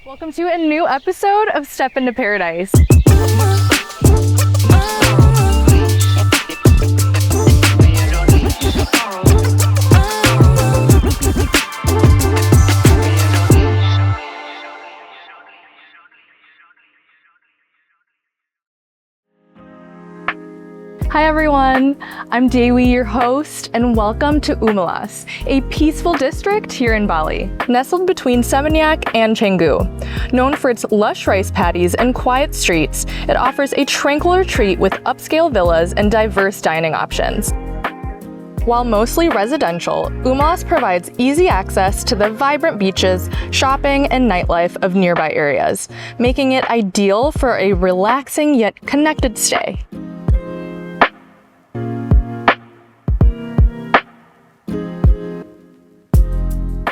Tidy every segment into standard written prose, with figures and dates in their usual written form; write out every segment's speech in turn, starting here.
Welcome to a new episode of Step into Paradise. Hi everyone, I'm Dewi, your host, and welcome to Umalas, a peaceful district here in Bali. Nestled between Seminyak and Canggu. Known for its lush rice paddies and quiet streets, it offers a tranquil retreat with upscale villas and diverse dining options. While mostly residential, Umalas provides easy access to the vibrant beaches, shopping, and nightlife of nearby areas, making it ideal for a relaxing yet connected stay.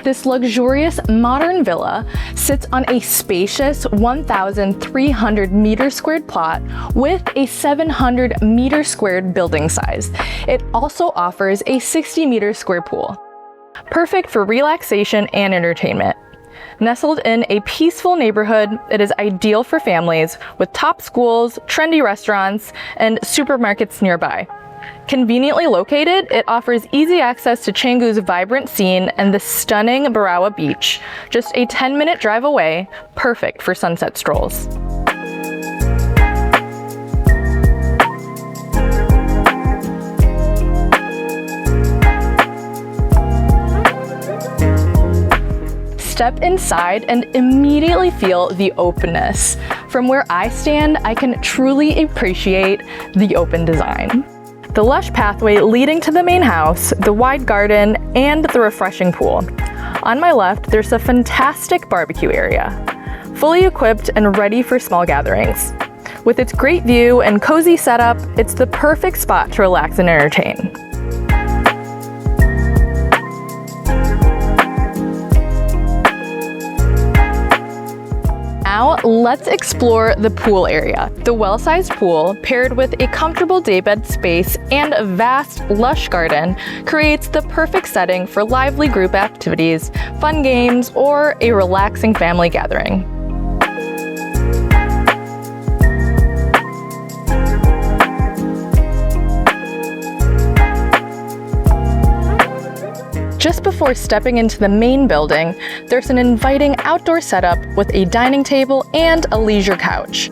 This luxurious modern villa sits on a spacious 1,300 meter squared plot with a 700 meter squared building size. It also offers a 60 meter square pool. Perfect for relaxation and entertainment. Nestled in a peaceful neighborhood, it is ideal for families with top schools, trendy restaurants, and supermarkets nearby. Conveniently located, it offers easy access to Canggu's vibrant scene and the stunning Berawa Beach, just a 10-minute drive away, perfect for sunset strolls. Step inside and immediately feel the openness. From where I stand, I can truly appreciate the open design. The lush pathway leading to the main house, the wide garden, and the refreshing pool. On my left, there's a fantastic barbecue area, fully equipped and ready for small gatherings. With its great view and cozy setup, it's the perfect spot to relax and entertain. Now, let's explore the pool area. The well-sized pool, paired with a comfortable daybed space and a vast, lush garden, creates the perfect setting for lively group activities, fun games, or a relaxing family gathering. Just before stepping into the main building, there's an inviting outdoor setup with a dining table and a leisure couch.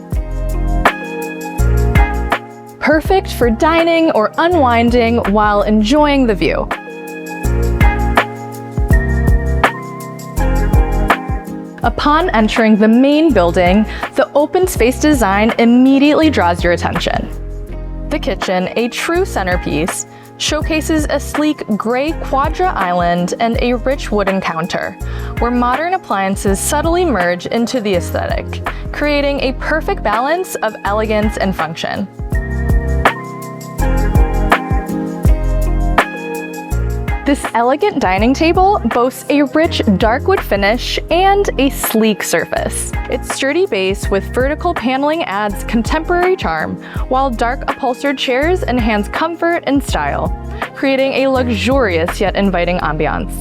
Perfect for dining or unwinding while enjoying the view. Upon entering the main building, the open space design immediately draws your attention. The kitchen, a true centerpiece, showcases a sleek gray quadra island and a rich wooden counter, where modern appliances subtly merge into the aesthetic, creating a perfect balance of elegance and function. This elegant dining table boasts a rich dark wood finish and a sleek surface. Its sturdy base with vertical paneling adds contemporary charm, while dark upholstered chairs enhance comfort and style, creating a luxurious yet inviting ambiance.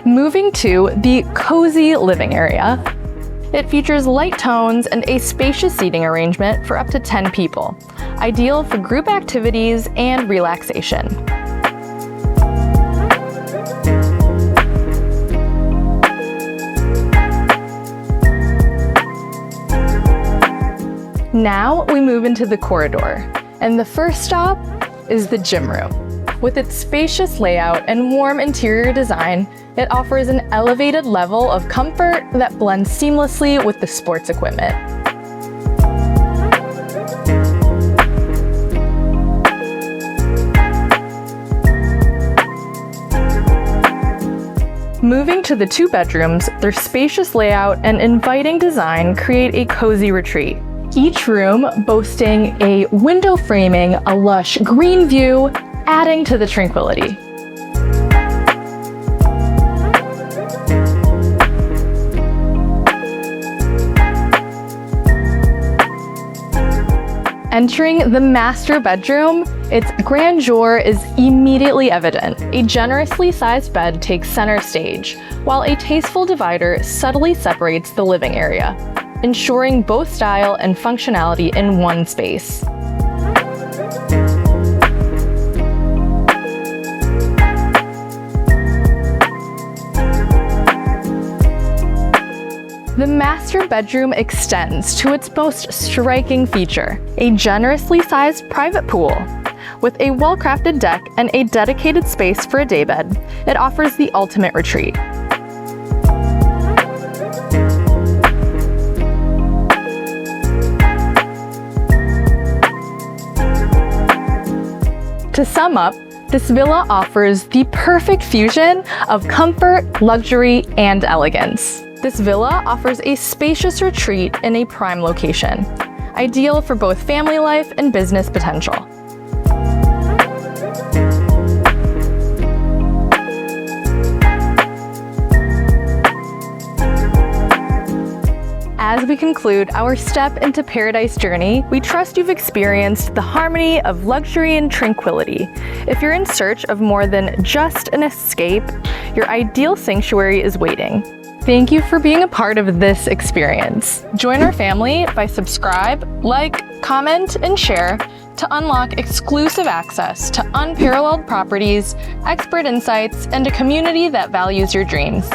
Moving to the cozy living area. It features light tones and a spacious seating arrangement for up to 10 people, ideal for group activities and relaxation. Now we move into the corridor, and the first stop is the gym room. With its spacious layout and warm interior design, it offers an elevated level of comfort that blends seamlessly with the sports equipment. Moving to the two bedrooms, their spacious layout and inviting design create a cozy retreat. Each room boasting a window framing a lush green view, adding to the tranquility. Entering the master bedroom, its grandeur is immediately evident. A generously sized bed takes center stage, while a tasteful divider subtly separates the living area, ensuring both style and functionality in one space. The master bedroom extends to its most striking feature, a generously sized private pool. With a well-crafted deck and a dedicated space for a daybed, it offers the ultimate retreat. To sum up, this villa offers the perfect fusion of comfort, luxury, and elegance. This villa offers a spacious retreat in a prime location, ideal for both family life and business potential. As we conclude our step into paradise journey, we trust you've experienced the harmony of luxury and tranquility. If you're in search of more than just an escape, your ideal sanctuary is waiting. Thank you for being a part of this experience. Join our family by subscribe, like, comment, and share to unlock exclusive access to unparalleled properties, expert insights, and a community that values your dreams.